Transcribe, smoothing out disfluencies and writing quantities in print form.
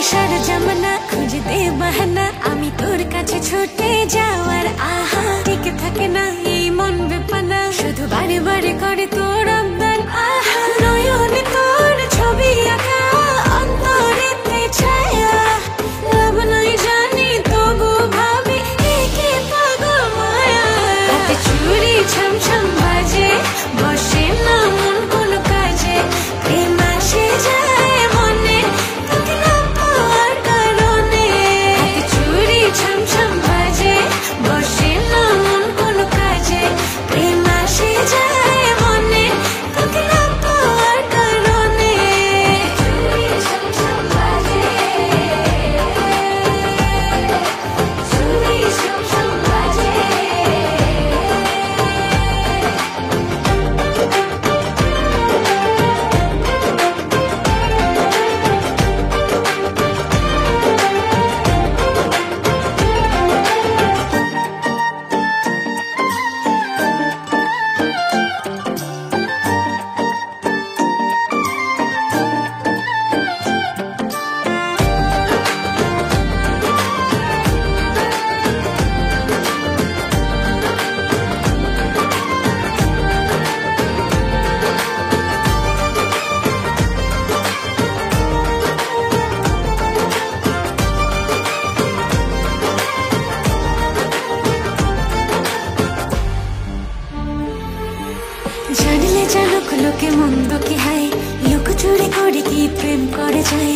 সারা জামানা খুঁজে দে বাহানা, আমি তোর কাছে ছুটে যাওয়ার আহা টিকে থাকে না এই মন বেপানা, শুধু বারে বারে করে তোর আবদার আহা। নয়নে তোর ছবি আঁকা অন্তরেতে ছায়া, লাভ নাই জানি তবু ভাবি একে পাগল মায়া। হাতে চুড়ি ছমছম বাজে, বসে না মন কোনো কাজে, প্রেম আসে যায় মনে তোকে না পাওয়ার কারণে। হাতে চুড়ি ছমছম বাজে, বসে না মন কোনো কাজে, প্রেম আসে যায় মনে তোকে না পাওয়ার কারণে। চুড়ি ছমছম বাজে, চুড়ি ছমছম বাজে। জানলে জানুক লোকে মন্দ কি হায়, লোক চুরি করে কি প্রেম করে যায়।